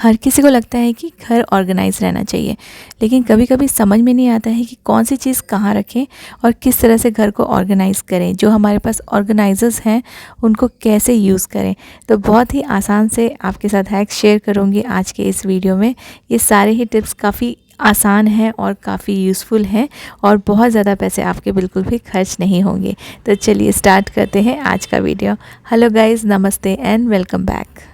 हर किसी को लगता है कि घर ऑर्गेनाइज रहना चाहिए, लेकिन कभी कभी समझ में नहीं आता है कि कौन सी चीज़ कहाँ रखें और किस तरह से घर को ऑर्गेनाइज़ करें। जो हमारे पास ऑर्गेनाइजर्स हैं उनको कैसे यूज़ करें। तो बहुत ही आसान से आपके साथ हैक्स शेयर करूँगी आज के इस वीडियो में। ये सारे ही टिप्स काफ़ी आसान हैं और काफ़ी यूज़फुल हैं और बहुत ज़्यादा पैसे आपके बिल्कुल भी खर्च नहीं होंगे। तो चलिए स्टार्ट करते हैं आज का वीडियो। हेलो गाइज़, नमस्ते एंड वेलकम बैक।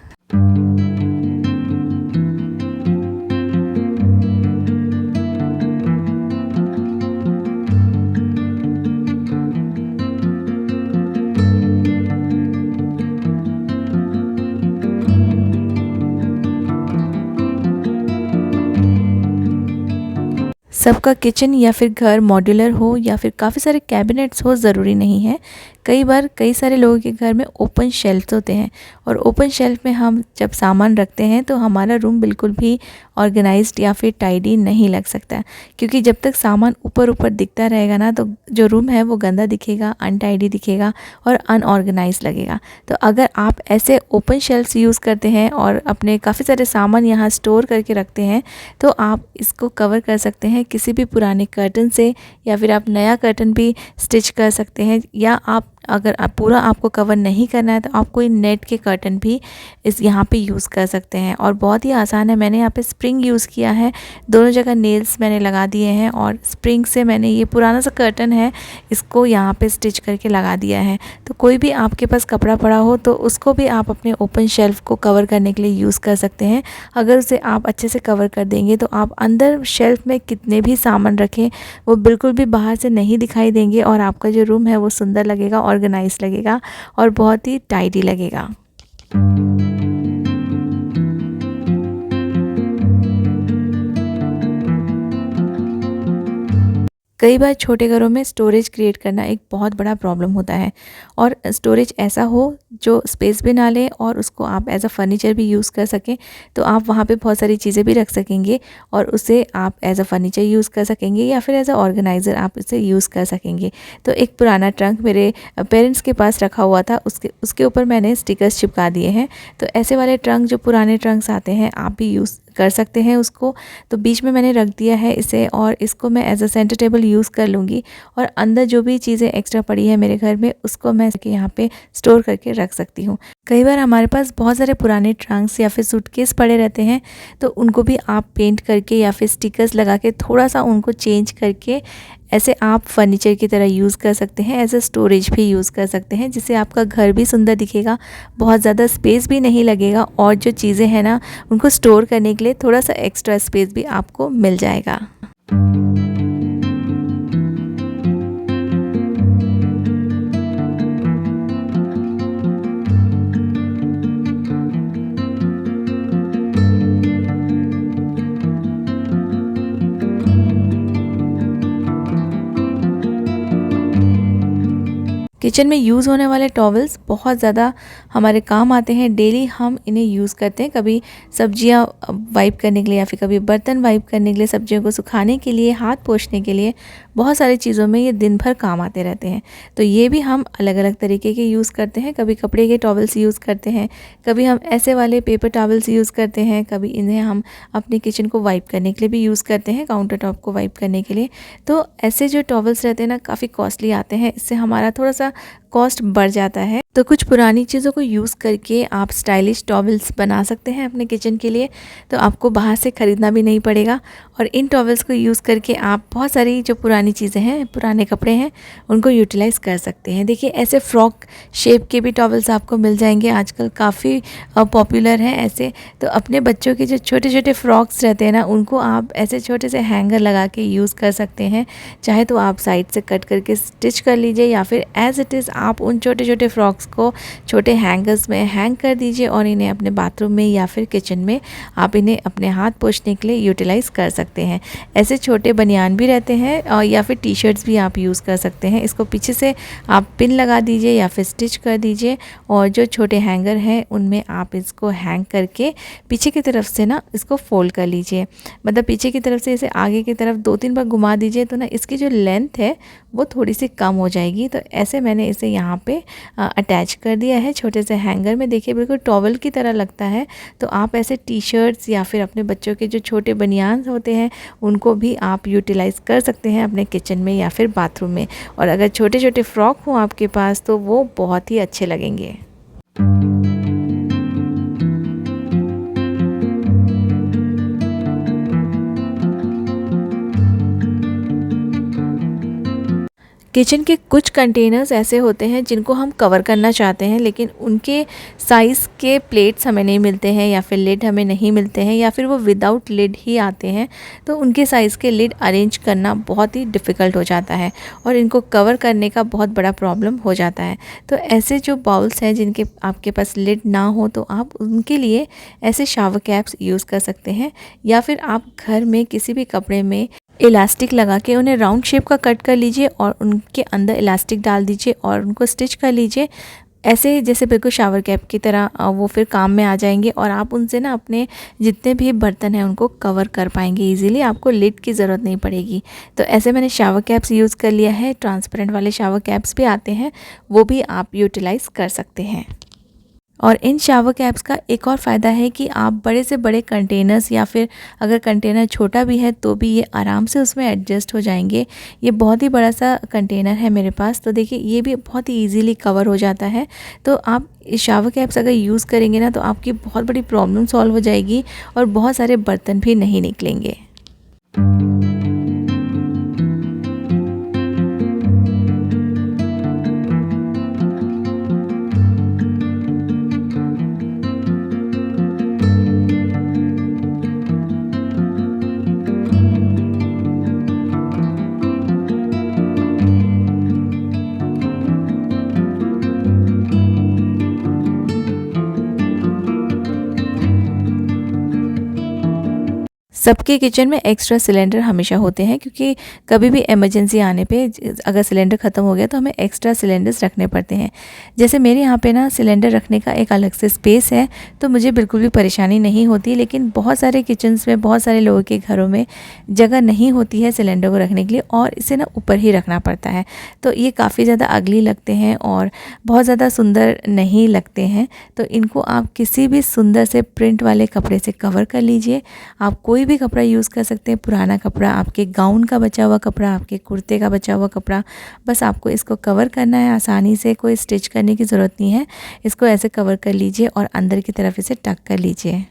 सबका किचन या फिर घर मॉड्यूलर हो या फिर काफ़ी सारे कैबिनेट्स हो ज़रूरी नहीं है। कई बार कई सारे लोगों के घर में ओपन शेल्फ्स होते हैं और ओपन शेल्फ में हम जब सामान रखते हैं तो हमारा रूम बिल्कुल भी ऑर्गेनाइज्ड या फिर टाइडी नहीं लग सकता, क्योंकि जब तक सामान ऊपर ऊपर दिखता रहेगा ना तो जो रूम है वो गंदा दिखेगा, अनटाइडी दिखेगा और अनऑर्गेनाइज लगेगा। तो अगर आप ऐसे ओपन शेल्फ्स यूज़ करते हैं और अपने काफ़ी सारे सामान यहाँ स्टोर करके रखते हैं तो आप इसको कवर कर सकते हैं किसी भी पुराने कर्टन से, या फिर आप नया कर्टन भी स्टिच कर सकते हैं, या आप अगर आप पूरा आपको कवर नहीं करना है तो आप कोई नेट के कर्टन भी इस यहाँ पे यूज़ कर सकते हैं। और बहुत ही आसान है। मैंने यहाँ पे स्प्रिंग यूज़ किया है, दोनों जगह नेल्स मैंने लगा दिए हैं और स्प्रिंग से मैंने ये पुराना सा कर्टन है इसको यहाँ पे स्टिच करके लगा दिया है। तो कोई भी आपके पास कपड़ा पड़ा हो तो उसको भी आप अपने ओपन शेल्फ को कवर करने के लिए यूज़ कर सकते हैं। अगर उसे आप अच्छे से कवर कर देंगे तो आप अंदर शेल्फ में कितने भी सामान रखें वो बिल्कुल भी बाहर से नहीं दिखाई देंगे और आपका जो रूम है वो सुंदर लगेगा, ऑर्गेनाइज लगेगा और बहुत ही टाइडी लगेगा। कई बार छोटे घरों में स्टोरेज क्रिएट करना एक बहुत बड़ा प्रॉब्लम होता है, और स्टोरेज ऐसा हो जो स्पेस भी ना ले और उसको आप एज अ फर्नीचर भी यूज़ कर सकें। तो आप वहाँ पे बहुत सारी चीज़ें भी रख सकेंगे और उसे आप एज अ फर्नीचर यूज़ कर सकेंगे या फिर एज अ ऑर्गेनाइज़र आप इसे यूज़ कर सकेंगे। तो एक पुराना ट्रंक मेरे पेरेंट्स के पास रखा हुआ था, उसके ऊपर मैंने स्टिकर्स चिपका दिए हैं। तो ऐसे वाले ट्रंक, जो पुराने ट्रंक्स आते हैं, आप भी यूज़ कर सकते हैं उसको। तो बीच में मैंने रख दिया है इसे और इसको मैं as a centre table use कर लूँगी। और अंदर जो भी चीज़ें एक्स्ट्रा पड़ी है मेरे घर में उसको मैं यहाँ पे स्टोर करके रख सकती हूँ। कई बार हमारे पास बहुत सारे पुराने ट्रंक्स या फिर सूटकेस पड़े रहते हैं, तो उनको भी आप पेंट करके या फिर स्टिकर्स लगा के थोड़ा सा उनको चेंज करके ऐसे आप फर्नीचर की तरह यूज़ कर सकते हैं, एज अ स्टोरेज भी यूज़ कर सकते हैं, जिससे आपका घर भी सुंदर दिखेगा, बहुत ज़्यादा स्पेस भी नहीं लगेगा और जो चीज़ें हैं ना उनको स्टोर करने के लिए थोड़ा सा एक्स्ट्रा स्पेस भी आपको मिल जाएगा। किचन में यूज़ होने वाले टॉवल्स बहुत ज़्यादा हमारे काम आते हैं, डेली हम इन्हें यूज़ करते हैं। कभी सब्जियां वाइप करने के लिए या फिर कभी बर्तन वाइप करने के लिए, सब्जियों को सुखाने के लिए, हाथ पोंछने के लिए, बहुत सारी चीज़ों में ये दिन भर काम आते रहते हैं। तो ये भी हम अलग अलग तरीके के यूज़ करते हैं। कभी कपड़े के टॉवल्स यूज़ करते हैं, कभी हम ऐसे वाले पेपर टॉवल्स यूज़ करते हैं, कभी इन्हें हम अपने किचन को वाइप करने के लिए भी यूज़ करते हैं, काउंटर टॉप को वाइप करने के लिए। तो ऐसे जो टॉवल्स रहते हैं ना काफ़ी कॉस्टली आते हैं, इससे हमारा थोड़ा सा कॉस्ट बढ़ जाता है। तो कुछ पुरानी चीज़ों को यूज़ करके आप स्टाइलिश टॉवल्स बना सकते हैं अपने किचन के लिए। तो आपको बाहर से ख़रीदना भी नहीं पड़ेगा और इन टॉवल्स को यूज़ करके आप बहुत सारी जो पुरानी चीज़ें हैं, पुराने कपड़े हैं, उनको यूटिलाइज़ कर सकते हैं। देखिए ऐसे फ्रॉक शेप के भी टॉवल्स आपको मिल जाएंगे, आजकल काफ़ी पॉपुलर हैं ऐसे। तो अपने बच्चों के जो छोटे छोटे फ्रॉक्स रहते हैं ना उनको आप ऐसे छोटे से हैंगर लगा के यूज़ कर सकते हैं। चाहे तो आप साइड से कट करके स्टिच कर लीजिए या फिर एज़ इट इज़ आप उन छोटे छोटे फ्रॉक्स को छोटे हैंगर्स में हैंग कर दीजिए और इन्हें अपने बाथरूम में या फिर किचन में आप इन्हें अपने हाथ पोंछने के लिए यूटिलाइज़ कर सकते हैं। ऐसे छोटे बनियान भी रहते हैं और या फिर टी शर्ट्स भी आप यूज़ कर सकते हैं। इसको पीछे से आप पिन लगा दीजिए या फिर स्टिच कर दीजिए और जो छोटे हैंगर हैं उनमें आप इसको हैंग करके पीछे की तरफ से ना इसको फोल्ड कर लीजिए। मतलब पीछे की तरफ से इसे आगे की तरफ 2-3 बार घुमा दीजिए तो ना इसकी जो लेंथ है वो थोड़ी सी कम हो जाएगी। तो ऐसे मैंने इसे इसे यहाँ पे अटैच कर दिया है छोटे से हैंगर में। देखिए बिल्कुल टॉवल की तरह लगता है। तो आप ऐसे टी शर्ट्स या फिर अपने बच्चों के जो छोटे बनियान होते हैं उनको भी आप यूटिलाइज़ कर सकते हैं अपने किचन में या फिर बाथरूम में। और अगर छोटे छोटे फ्रॉक हों आपके पास तो वो बहुत ही अच्छे लगेंगे। किचन के कुछ कंटेनर्स ऐसे होते हैं जिनको हम कवर करना चाहते हैं, लेकिन उनके साइज़ के प्लेट्स हमें नहीं मिलते हैं या फिर लिड हमें नहीं मिलते हैं या फिर वो विदाउट लिड ही आते हैं। तो उनके साइज़ के लिड अरेंज करना बहुत ही डिफ़िकल्ट हो जाता है और इनको कवर करने का बहुत बड़ा प्रॉब्लम हो जाता है। तो ऐसे जो बाउल्स हैं जिनके आपके पास लिड ना हो तो आप उनके लिए ऐसे शावर कैप्स यूज़ कर सकते हैं, या फिर आप घर में किसी भी कपड़े में इलास्टिक लगा के उन्हें राउंड शेप का कट कर लीजिए और उनके अंदर इलास्टिक डाल दीजिए और उनको स्टिच कर लीजिए। ऐसे जैसे बिल्कुल शावर कैप की तरह वो फिर काम में आ जाएंगे और आप उनसे ना अपने जितने भी बर्तन हैं उनको कवर कर पाएंगे इजीली। आपको लिड की ज़रूरत नहीं पड़ेगी। तो ऐसे मैंने शावर कैप्स यूज़ कर लिया है। ट्रांसपेरेंट वाले शावर कैप्स भी आते हैं, वो भी आप यूटिलाइज़ कर सकते हैं। और इन शावर कैप्स का एक और फ़ायदा है कि आप बड़े से बड़े कंटेनर्स या फिर अगर कंटेनर छोटा भी है तो भी ये आराम से उसमें एडजस्ट हो जाएंगे। ये बहुत ही बड़ा सा कंटेनर है मेरे पास, तो देखिए ये भी बहुत ही इजीली कवर हो जाता है। तो आप शावर कैप्स अगर यूज़ करेंगे ना तो आपकी बहुत बड़ी प्रॉब्लम सॉल्व हो जाएगी और बहुत सारे बर्तन भी नहीं निकलेंगे। सबके किचन में एक्स्ट्रा सिलेंडर हमेशा होते हैं, क्योंकि कभी भी इमरजेंसी आने पे अगर सिलेंडर ख़त्म हो गया तो हमें एक्स्ट्रा सिलेंडर्स रखने पड़ते हैं। जैसे मेरे यहाँ पे ना सिलेंडर रखने का एक अलग से स्पेस है, तो मुझे बिल्कुल भी परेशानी नहीं होती। लेकिन बहुत सारे किचन्स में, बहुत सारे लोगों के घरों में जगह नहीं होती है सिलेंडर को रखने के लिए और इसे ना ऊपर ही रखना पड़ता है। तो ये काफ़ी ज़्यादा अगली लगते हैं और बहुत ज़्यादा सुंदर नहीं लगते हैं। तो इनको आप किसी भी सुंदर से प्रिंट वाले कपड़े से कवर कर लीजिए। आप कोई भी कपड़ा यूज़ कर सकते हैं, पुराना कपड़ा, आपके गाउन का बचा हुआ कपड़ा, आपके कुर्ते का बचा हुआ कपड़ा, बस आपको इसको कवर करना है आसानी से। कोई स्टिच करने की ज़रूरत नहीं है। इसको ऐसे कवर कर लीजिए और अंदर की तरफ इसे टक कर लीजिए।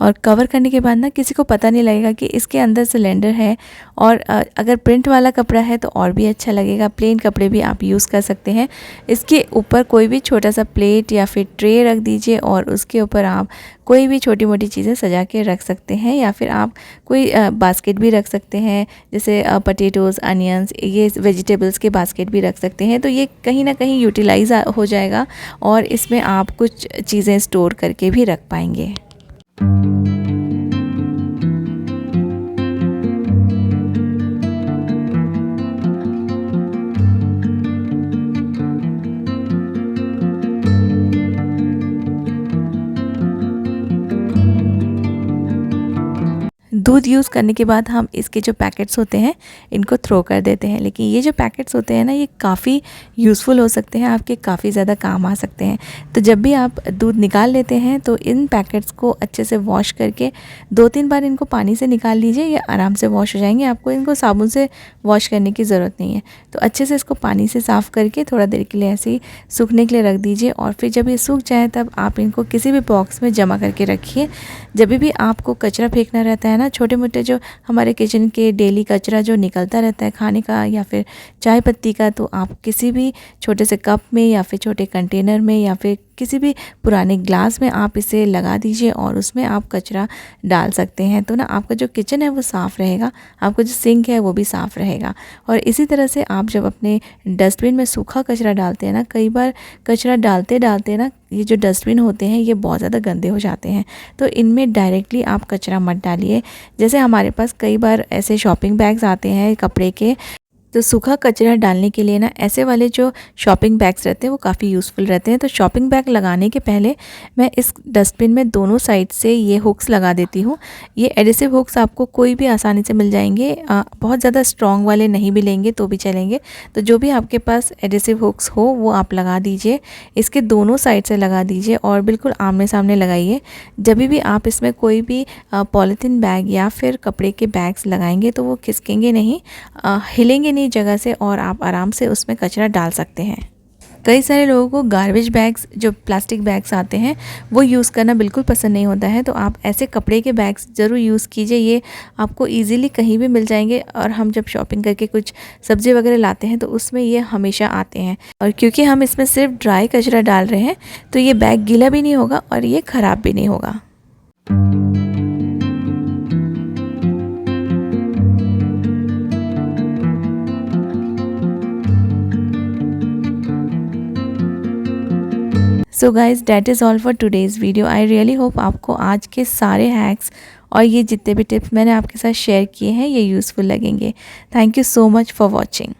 और कवर करने के बाद ना किसी को पता नहीं लगेगा कि इसके अंदर सिलेंडर है। और अगर प्रिंट वाला कपड़ा है तो और भी अच्छा लगेगा। प्लेन कपड़े भी आप यूज़ कर सकते हैं। इसके ऊपर कोई भी छोटा सा प्लेट या फिर ट्रे रख दीजिए और उसके ऊपर आप कोई भी छोटी मोटी चीज़ें सजा के रख सकते हैं, या फिर आप कोई बास्केट भी रख सकते हैं, जैसे पटेटोज़, अनियंस, ये वेजिटेबल्स के बास्केट भी रख सकते हैं। तो ये कहीं ना कहीं यूटिलाइज़ हो जाएगा और इसमें आप कुछ चीज़ें स्टोर करके भी रख पाएंगे। दूध यूज़ करने के बाद हम इसके जो पैकेट्स होते हैं इनको थ्रो कर देते हैं, लेकिन ये जो पैकेट्स होते हैं ना ये काफ़ी यूज़फुल हो सकते हैं, आपके काफ़ी ज़्यादा काम आ सकते हैं। तो जब भी आप दूध निकाल लेते हैं तो इन पैकेट्स को अच्छे से वॉश करके 2-3 बार इनको पानी से निकाल लीजिए, ये आराम से वॉश हो जाएंगे। आपको इनको साबुन से वॉश करने की ज़रूरत नहीं है। तो अच्छे से इसको पानी से साफ़ करके थोड़ा देर के लिए ऐसे ही सूखने के लिए रख दीजिए और फिर जब ये सूख जाए तब आप इनको किसी भी बॉक्स में जमा करके रखिए। जब भी आपको कचरा फेंकना रहता है ना, छोटे मोटे जो हमारे किचन के डेली कचरा जो निकलता रहता है खाने का या फिर चाय पत्ती का, तो आप किसी भी छोटे से कप में या फिर छोटे कंटेनर में या फिर किसी भी पुराने ग्लास में आप इसे लगा दीजिए और उसमें आप कचरा डाल सकते हैं। तो ना आपका जो किचन है वो साफ़ रहेगा, आपका जो सिंक है वो भी साफ़ रहेगा। और इसी तरह से आप जब अपने डस्टबिन में सूखा कचरा डालते हैं ना, कई बार कचरा डालते डालते ना ये जो डस्टबिन होते हैं ये बहुत ज़्यादा गंदे हो जाते हैं। तो इनमें डायरेक्टली आप कचरा मत डालिए। जैसे हमारे पास कई बार ऐसे शॉपिंग बैग्स आते हैं कपड़े के, तो सूखा कचरा डालने के लिए ना ऐसे वाले जो शॉपिंग बैग्स रहते हैं वो काफ़ी यूज़फुल रहते हैं। तो शॉपिंग बैग लगाने के पहले मैं इस डस्टबिन में दोनों साइड से ये हुक्स लगा देती हूँ। ये एडिसिव हुक्स आपको कोई भी आसानी से मिल जाएंगे, बहुत ज़्यादा स्ट्रॉन्ग वाले नहीं भी लेंगे तो भी चलेंगे। तो जो भी आपके पास एडिसिव हुक्स हो वो आप लगा दीजिए, इसके दोनों साइड से लगा दीजिए और बिल्कुल आमने सामने लगाइए। जब भी आप इसमें कोई भी पॉलीथीन बैग या फिर कपड़े के बैग्स लगाएंगे तो वो खिसकेंगे नहीं, हिलेंगे नहीं जगह से और आप आराम से उसमें कचरा डाल सकते हैं। कई सारे लोगों को गार्बेज बैग्स, जो प्लास्टिक बैग्स आते हैं, वो यूज़ करना बिल्कुल पसंद नहीं होता है। तो आप ऐसे कपड़े के बैग्स ज़रूर यूज़ कीजिए, ये आपको इजीली कहीं भी मिल जाएंगे। और हम जब शॉपिंग करके कुछ सब्ज़ी वगैरह लाते हैं तो उसमें ये हमेशा आते हैं। और क्योंकि हम इसमें सिर्फ ड्राई कचरा डाल रहे हैं तो ये बैग गीला भी नहीं होगा और ये ख़राब भी नहीं होगा। So guys, that is all for today's video. I really hope आपको आज के सारे हैक्स और ये जितने भी टिप्स मैंने आपके साथ शेयर किए हैं ये यूज़फुल लगेंगे। Thank you so much for watching.